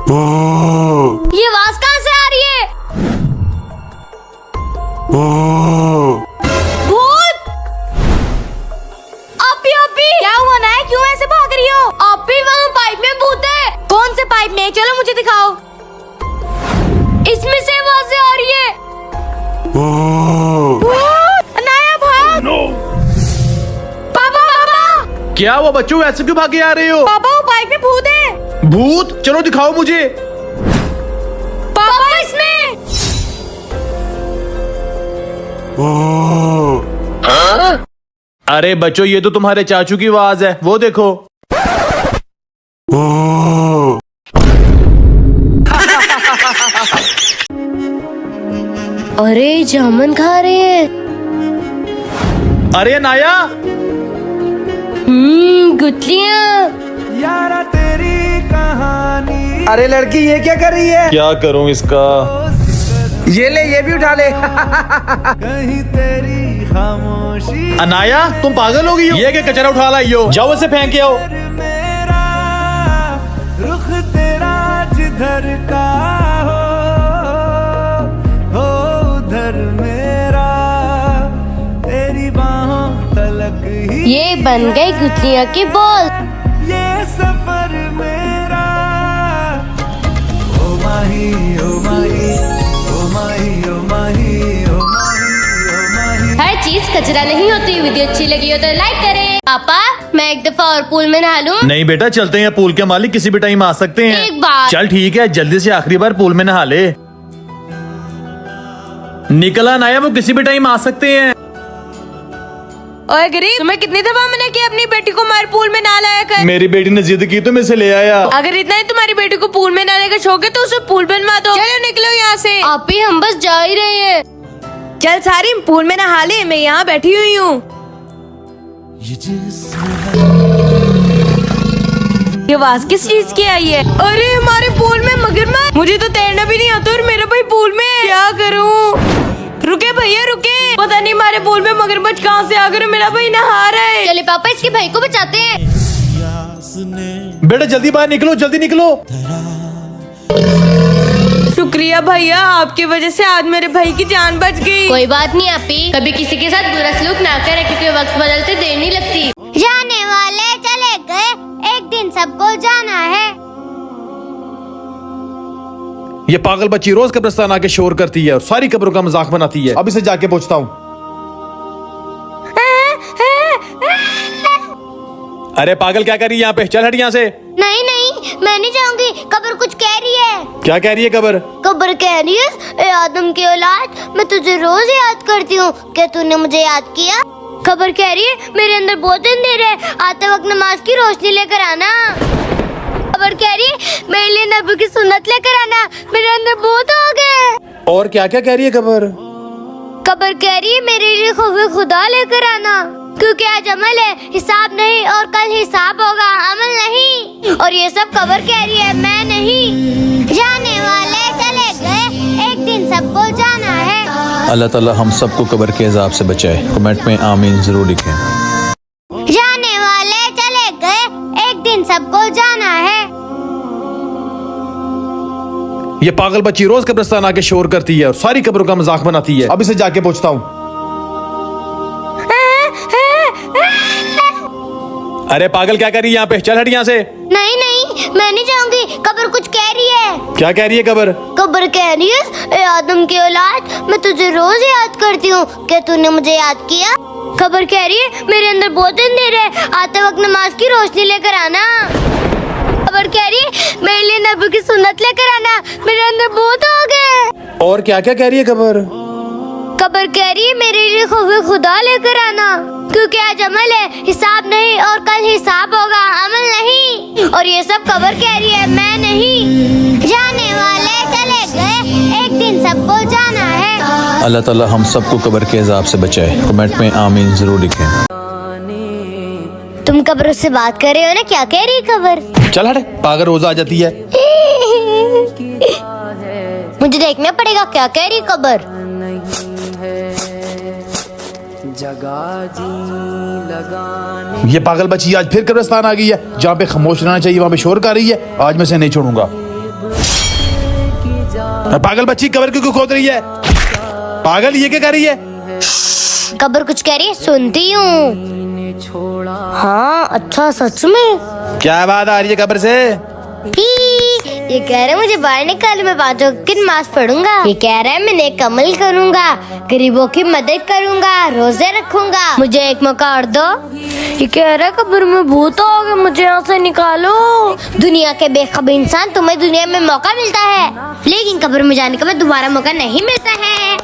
ये आवाज कहाँ से आ रही है? भूत! आपी क्या हुआ ना? क्यों ऐसे भाग रही हो? आपी वहाँ पाइप में भूत है। कौन से पाइप में? चलो मुझे दिखाओ। इसमें से आवाजें आ रही है। भूत! अनाया भाग! पापा! क्या हुआ बच्चों, ऐसे क्यों भागे आ रहे हो? पापा वो पाइप में भूत है। भूत? चलो दिखाओ मुझे। पापा इसमें अरे बच्चों, ये तो तुम्हारे चाचू की आवाज है, वो देखो। अरे जामुन खा रहे हैं। अरे नाया, गुठलियाँ। यारा तेरी कहानी। अरे लड़की, ये क्या कर रही है? क्या करूं इसका? ये ले, ये भी उठा ले। कहीं तेरी खामोशी। अनाया, तुम पागल हो गई हो? ये क्या कचरा उठा लाई हो? जाओ इसे फेंक के आओ। मेरा रुख तेरा जिधर का हो उधर मेरा, तेरी बाहों तलक ही ये बन गई गुठलियाँ की बॉल। ये सफर मेरा। ओ माही ओ माही ओ माही ओ माही ओ माही ओ माही। हर चीज कचरा नहीं होती। वीडियो अच्छी लगी हो तो लाइक करें। पापा मैं एक दफा और पूल में नहा लूं? नहीं बेटा, चलते हैं। पूल के मालिक किसी भी टाइम आ सकते हैं। एक बार। चल ठीक है, जल्दी से आखिरी बार पूल में नहा ले। निकला नाया, वो किसी भी टाइम आ सकते हैं। ओए गरीब, तुम्हें कितनी दफा मैंने कि अपनी बेटी को हमारे पूल में ना लाया कर। मेरी बेटी ने जिद की तो मैं इसे ले आया। अगर इतना ही तुम्हारी बेटी को पूल में नहाने का शौक है तो उसे पूल बनवा दो। चलो निकलो यहाँ से। आप ही हम बस जा ही रहे हैं। चल सारी पूल में नहा ले, मैं यहाँ बैठी हुई हूँ। ये आवाज किस चीज की आई है? अरे हमारे पूल में मगरमच्छ। मुझे तो तैरना भी नहीं आता और मेरा भाई पूल में है। क्या करूँ? रुके भैया रुके, पता नहीं हमारे पूल में मगरमच्छ कहाँ से आ गए। मेरा भाई नहा रहा है। चले पापा इसके भाई को बचाते हैं। बेटा जल्दी बाहर निकलो, जल्दी निकलो। शुक्रिया भैया, आपकी वजह से आज मेरे भाई की जान बच गई। कोई बात नहीं आपी, कभी किसी के साथ बुरा सलूक ना करें क्योंकि वक्त बदलते देर नहीं लगती। जाने वाले चले गए, एक दिन सबको जाना है। ये पागल बच्ची रोज कब्रिस्तान आके शोर करती है और सारी कब्रों का मजाक बनाती है। अब इसे जाके पूछता हूँ। अरे पागल क्या कर रही है यहाँ पे? चल हट यहाँ से। नहीं नहीं, मैं नहीं जाऊंगी। कब्र कुछ कह रही है। क्या कह रही है कब्र? कब्र कह रही है, ए आदम की औलाद, मैं तुझे रोज याद करती हूँ, क्या तूने मुझे याद किया? कब्र कह रही है, मेरे अंदर बहुत अंधेर है, आते वक्त नमाज की रोशनी लेकर आना। कब्र कह रही है, मेरे लिए नबी की सुन्नत लेकर आना, मेरे अंदर बहुत हो गए। और क्या क्या कह रही है कब्र? कब्र कह रही है, मेरे लिए खौफ खुदा लेकर आना, क्योंकि आज अमल है, हिसाब नहीं, और कल हिसाब होगा, अमल नहीं। और ये सब कब्र कह रही है, मैं नहीं। जाने वाले चले गए, एक दिन सबको जाना है। अल्लाह ताला हम सबको कब्र के अज़ाब से बचाए। कमेंट में आमीन जरूर लिखें। जाने वाले चले गए, एक दिन सबको जाना है। ये पागल बच्ची रोज कब्रिस्तान आके शोर करती है और सारी कब्रों का मजाक बनाती है। अब इसे जाके पूछता हूँ। अरे पागल क्या कर रही है यहाँ पे? चल हट यहाँ से। नहीं नहीं, मैं नहीं जाऊंगी। कब्र कुछ कह रही है। क्या कह रही है कब्र? कब्र कह रही है, ए आदम की औलाद, मैं तुझे रोज याद करती हूँ, क्या तूने मुझे याद किया? कब्र कह रही है, मेरे अंदर बहुत अंधेर है, आते वक्त नमाज की रोशनी लेकर आना। कब्र कह रही है, मेरे लिए नबी की सुन्नत लेकर आना, मेरे अंदर बहुत हो गए। और क्या क्या कह रही है कब्र? कब्र कह रही है, मेरे लिए खौफ खुदा लेकर आना, क्योंकि आज अमल है, हिसाब नहीं, और कल हिसाब होगा, अमल नहीं। और ये सब कब्र कह रही है, मैं नहीं। जाने वाले चले गए, एक दिन सबको जाना है। अल्लाह ताला हम सबको कब्र के अज़ाब से बचाए। कमेंट में आमीन जरूर लिखें। तुम कब्र से बात कर रहे हो ना? क्या कह रही कब्र? चल हट, पागल रोज आ जाती है। मुझे देखना पड़ेगा क्या कह रही कब्र। ये पागल बच्ची आज फिर कब्रिस्तान आ गई है। जहाँ पे खामोश रहना चाहिए वहाँ पे शोर कर रही है। आज मैं इसे नहीं छोड़ूंगा। पागल बच्ची कब्र क्यों खोद रही है? पागल ये क्या कर रही है? कब्र कुछ कह रही है, सुनती हूँ। हाँ अच्छा, सच में? क्या बात आ रही है कब्र से? ये कह रहा है मुझे बाहर निकाल, मैं 5 वक्त की नमाज पढ़ूंगा। ये कह रहा है मैं नेक अमल करूंगा, गरीबों की मदद करूंगा, रोजे रखूंगा, मुझे एक मौका और दो। ये कह रहा है कब्र में भूत हो गए, मुझे यहाँ से निकालो। दुनिया के बेखबर इंसान, तुम्हें दुनिया में मौका मिलता है, लेकिन कब्र में जाने के बाद दोबारा मौका नहीं मिलता है।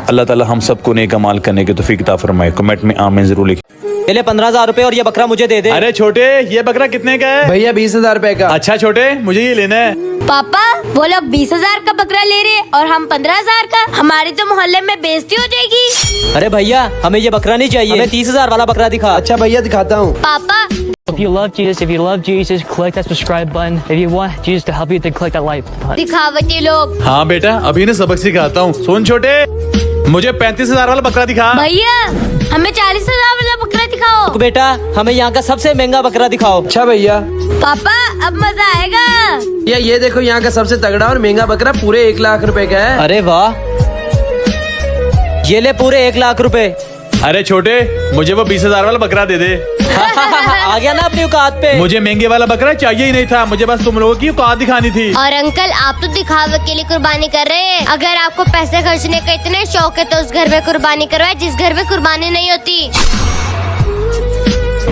अल्लाह ताला हम सबको नेक अमाल करने की तौफीक अता फरमाए। कमेंट में आमीन जरूर लिखें। पहले 15,000 रुपए और ये बकरा मुझे दे दे। अरे छोटे, ये बकरा कितने का है? भैया 20,000 रुपए का। अच्छा छोटे, मुझे ये लेना है। पापा वो लोग 20,000 का बकरा ले रहे और हम 15,000 का। हमारी तो मोहल्ले में बेइज्जती हो जाएगी। अरे भैया हमें ये बकरा नहीं चाहिए, हमें 30,000 वाला बकरा दिखा। अच्छा भैया दिखाता हूँ। पापा If you love Jesus, click that subscribe button. If you want Jesus to help you, then click that like button. दिखावटी लोग। हाँ बेटा, अभी ने सबक सिखाता हूँ। सुन छोटे, मुझे 35,000 वाला बकरा दिखा। भैया हमें 40,000 वाला बकरा दिखाओ। तो बेटा हमें यहाँ का सबसे महंगा बकरा दिखाओ। अच्छा भैया। पापा अब मजा आएगा। ये देखो यहाँ का सबसे तगड़ा और महंगा बकरा पूरे 1 लाख रुपए का है। अरे वाह, ये ले पूरे 1 लाख रुपए। अरे छोटे, मुझे वो 20,000 वाला बकरा दे दे। आ गया ना अपनी औकात पे। मुझे महंगे वाला बकरा चाहिए ही नहीं था, मुझे बस तुम लोगों की औकात दिखानी थी। और अंकल आप तो दिखावे के लिए कुर्बानी कर रहे हैं। अगर आपको पैसे खर्चने का इतने शौक है तो उस घर में कुर्बानी करवाए जिस घर में कुर्बानी नहीं होती।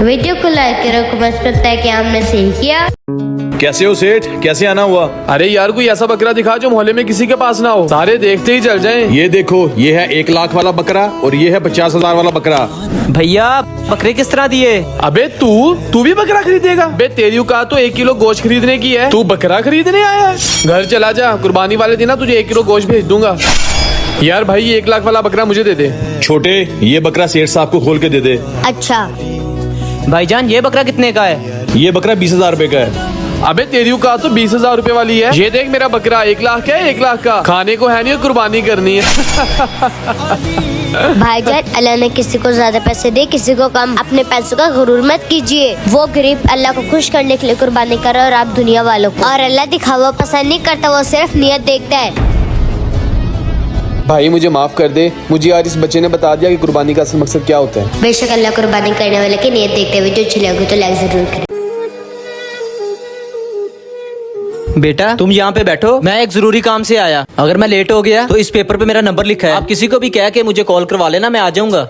वीडियो को लाइक करो, कमेंट करता है कि हमने सही किया। कैसे हो सेठ, कैसे आना हुआ? अरे यार कोई ऐसा बकरा दिखा जो मोहल्ले में किसी के पास ना हो, सारे देखते ही चल जाएं। ये देखो, ये है 1 लाख वाला बकरा और ये है 50,000 वाला बकरा। भैया बकरे किस तरह दिए? अबे तू भी बकरा खरीदेगा? बे तेरी औकात तो 1 किलो गोश्त खरीदने की है, तू बकरा खरीदने आया है? घर चला जा, कुर्बानी वाले दिन ना तुझे 1 किलो गोश्त भेज दूंगा। यार भाई ये 1 लाख वाला बकरा मुझे दे दे। छोटे, ये बकरा सेठ साहब को खोल के दे दे। अच्छा भाईजान ये बकरा कितने का है? ये बकरा 20,000 रुपए का है। अबे तेरी औकात तो 20,000 रुपए वाली है। ये देख मेरा बकरा 1 लाख का है, 1 लाख का। खाने को है नहीं, कुर्बानी करनी है। भाईजान, अल्लाह ने किसी को ज्यादा पैसे दे किसी को कम, अपने पैसों का गुरूर मत कीजिए। वो गरीब अल्लाह को खुश करने के लिए कुर्बानी कर रहा है और आप दुनिया वालों को। और अल्लाह दिखावा पसंद नहीं करता, वो सिर्फ नियत देखता है। भाई मुझे माफ कर दे, मुझे यार इस बच्चे ने बता दिया कि कुर्बानी का असल मकसद क्या होता है। बेशक अल्लाह कुर्बानी करने वाले की नियत देखते हुए जो अच्छी लगे तो लाइक जरूर करें। बेटा तुम यहाँ पे बैठो, मैं एक जरूरी काम से आया। अगर मैं लेट हो गया तो इस पेपर पे मेरा नंबर लिखा है, आप किसी को भी कह के मुझे कॉल करवा लेना, मैं आ जाऊंगा।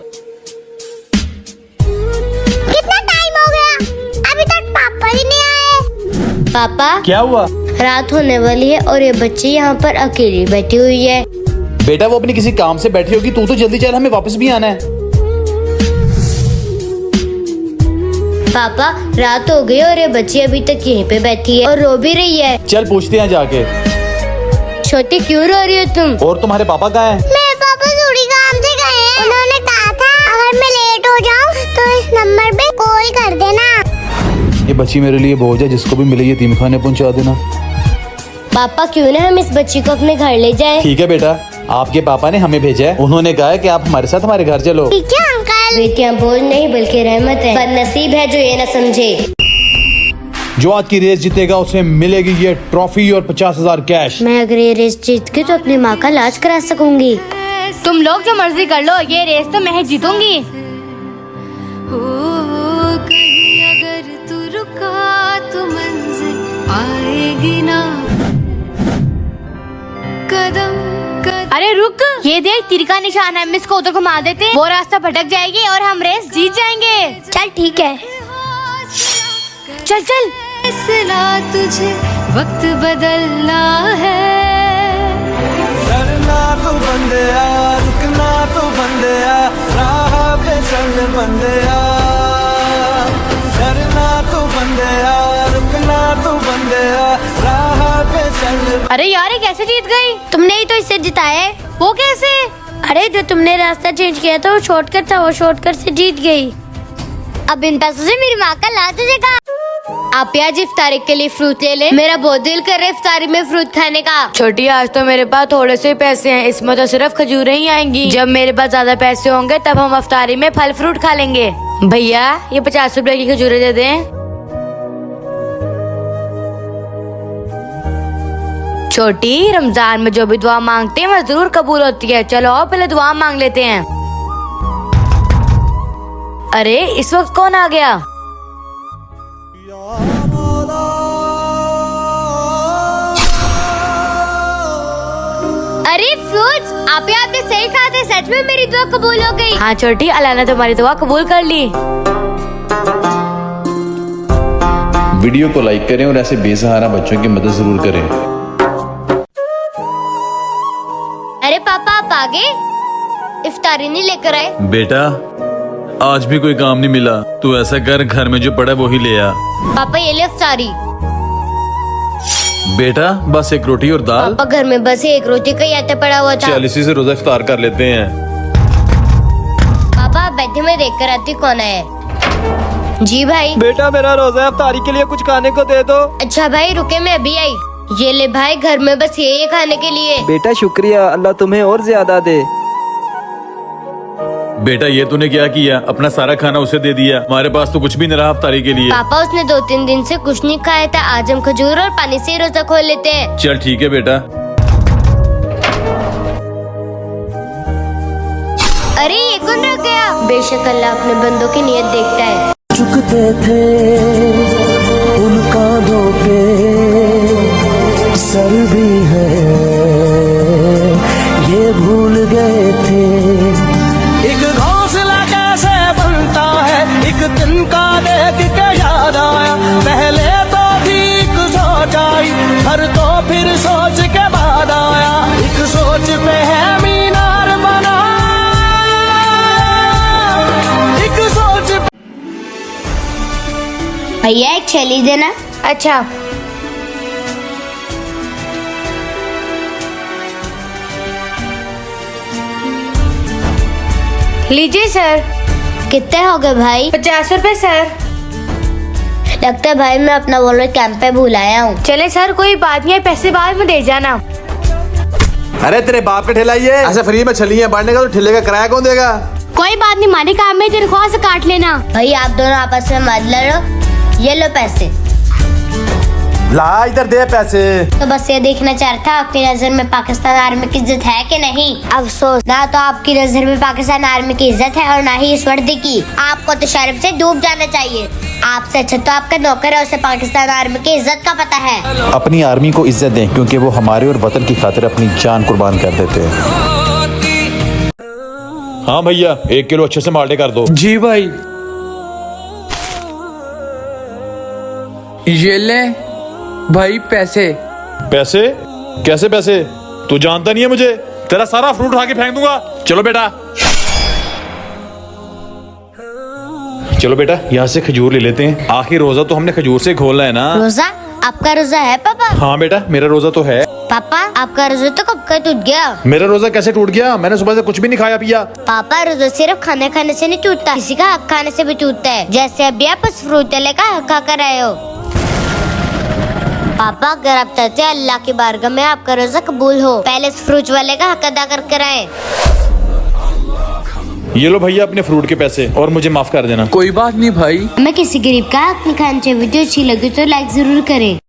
कितना टाइम हो गया, अभी तक पापा ही नहीं आए। पापा क्या हुआ? रात होने वाली है और ये बच्ची यहाँ पर अकेली बैठी हुई है। बेटा वो अपनी किसी काम से बैठी होगी, तू तो जल्दी चल, हमें वापस भी आना है। पापा रात हो गई और ये बच्ची अभी तक यहीं पे बैठी है और रो भी रही है। चल पूछते हैं जाके। छोटी क्यों रो रही हो तुम? और तुम्हारे पापा कहाँ हैं? मेरे पापा जरूरी काम से गए हैं। उन्होंने कहा था अगर मैं लेट हो जाऊँ तो इस नंबर पे कॉल कर देना। ये बच्ची मेरे लिए बोझ है, जिसको भी मिले यतीम खाने पहुँचा देना। पापा क्यों ना हम इस बच्ची को अपने घर ले जाए? ठीक है बेटा, आपके पापा ने हमें भेजा है, उन्होंने कहा है कि आप हमारे साथ हमारे घर चलो। ठीक है अंकल। बेटियां बोझ नहीं बल्कि रहमत है, बदनसीब है जो ये न समझे। जो आज की रेस जीतेगा उसे मिलेगी ये ट्रॉफी और 50,000 कैश। मैं अगर ये रेस जीत के तो अपनी माँ का इलाज करा सकूंगी। तुम लोग जो मर्जी कर लो, ये रेस तो मैं ही जीतूंगी। कहीं अगर तू रुका तो मंजिल आएगी ना। कदम अरे रुक, ये देख तीर का निशान है, हम इसको उधर घुमा देते हैं, वो रास्ता भटक जाएगी और हम रेस जीत जाएंगे। चल ठीक है, चल चल। फैसला तुझे वक्त बदलना है। डरना तो बंदिया, रुकना तो बंदिया, राह पे चल बंदिया। डरना तो बंदिया, रुकना तो बंदिया, राह पे चल। अरे यार ये कैसे जीत गई? तुमने ही तो इसे जिताया है। वो कैसे? अरे जो तुमने रास्ता चेंज किया था वो शॉर्टकट था, वो शॉर्टकट से जीत गई। अब इन पैसों से मेरी माँ का इलाज हो जाएगा। आप आज इफ्तारी के लिए फ्रूट ले ले, मेरा बहुत दिल कर रहा है इफ्तारी में फ्रूट खाने का। छोटी आज तो मेरे पास थोड़े से पैसे हैं, इसमें तो सिर्फ खजूरें ही आएंगी। जब मेरे पास ज्यादा पैसे होंगे तब हम इफ्तारी में फल फ्रूट खा लेंगे। भैया ये 50 रुपए की खजूरें दे दें। छोटी, रमजान में जो भी दुआ मांगते हैं वो जरूर कबूल होती है। चलो आओ पहले दुआ मांग लेते हैं। अरे इस वक्त कौन आ गया? अरे फ्रूट्स, आप यहाँ पे सही कहा था, सच में मेरी दुआ कबूल हो गई। हाँ छोटी, अल्लाह ने तुम्हारी दुआ कबूल कर ली। वीडियो को लाइक करें और ऐसे बेसहारा बच्चों की मदद जरूर करें। अरे पापा, आप आ गए? इफ्तारी नहीं लेकर आए? बेटा आज भी कोई काम नहीं मिला, तू ऐसा कर घर में जो पड़ा है वो ही ले आ। पापा ये ले इफ्तारी। बेटा बस एक रोटी और दाल। पापा घर में बस एक रोटी का ही आटा पड़ा हुआ था। चल इसी से रोजा इफ्तार कर लेते हैं। पापा आप बैठे, मैं देख कर आती कौन है। जी भाई। बेटा मेरा रोजा इफ्तारी के लिए कुछ खाने को दे दो। अच्छा भाई रुके, मैं अभी आई। ये ले भाई, घर में बस यही है खाने के लिए। बेटा शुक्रिया, अल्लाह तुम्हें और ज्यादा दे। बेटा ये तूने क्या किया, अपना सारा खाना उसे दे दिया, हमारे पास तो कुछ भी नहीं रहा इफ्तारी के लिए। पापा उसने 2-3 दिन से कुछ नहीं खाया था, आज हम खजूर और पानी से ही रोजा खोल लेते हैं। चल ठीक है बेटा। अरे ये कौन रख गया? बेशक अल्लाह अपने बंदों की नियत देखता है। चुकते थे उन कांधों पे सर भी है, ये भूल गए थे। एक घोंसला कैसे बनता है, एक दिन का देख के याद आया। पहले तो ठीक सोच आई, हर तो फिर सोच के बाद आया। एक सोच पे है मीनार बना, एक सोच। भैया एक छली देना। अच्छा लीजिए सर। कितने हो गए भाई? 50 रुपए सर। लगता है भाई मैं अपना वॉलेट कैंप पे भूल आया हूँ। चले सर, कोई बात नहीं है, पैसे बाद में दे जाना। अरे तेरे बाप का ठेला ये ऐसे फ्री में छलियां बांटने का, तो ठेले का किराया कौन देगा? कोई बात नहीं, हमारे काम में तनख्वाह से काट लेना। भाई आप दोनों आपस में मत लड़ो, ये लो पैसे। ला इधर दे पैसे। तो बस ये देखना चाह रहा था आपकी नजर में पाकिस्तान आर्मी की इज्जत है कि नहीं। अफसोस, ना तो आपकी नजर में पाकिस्तान आर्मी की इज्जत है और ना ही इस वर्दी की। आपको तो शर्म से डूब जाना चाहिए। आपसे अच्छा तो आपका नौकर है, उसे पाकिस्तान आर्मी की इज्जत का पता है। अपनी आर्मी को इज्जत दें, क्योंकि वो हमारे और वतन की खातिर अपनी जान कुर्बान कर देते हैं। हाँ भैया 1 किलो अच्छे से माल्टे कर दो। जी भाई। ये ले भाई पैसे। पैसे? कैसे पैसे? तू जानता नहीं है मुझे, तेरा सारा फ्रूट उठा के फेंक दूंगा। चलो बेटा, चलो बेटा यहाँ से खजूर ले लेते हैं। आखिर रोजा तो हमने खजूर से खोलना है ना। रोजा? आपका रोजा है पापा? हाँ बेटा मेरा रोजा तो है। पापा आपका रोजा तो कब का टूट गया। मेरा रोजा कैसे टूट गया? मैंने सुबह से कुछ भी नहीं खाया पिया। पापा रोजा सिर्फ खाने खाने से नहीं टूटता, किसी का हक खाने से भी टूटता है। जैसे अभी आप उस फ्रूट वाले का हक खा कर आए हो। पापा अगर आप चाहते हैं अल्लाह की बारगाह में आपका रोजा कबूल हो, पहले इस फ्रूट वाले का हक अदा कर आए। ये लो भैया अपने फ्रूट के पैसे, और मुझे माफ कर देना। कोई बात नहीं भाई। हमें किसी गरीब का हक नहीं खाना चाहिए। वीडियो अच्छी लगी तो लाइक जरूर करें।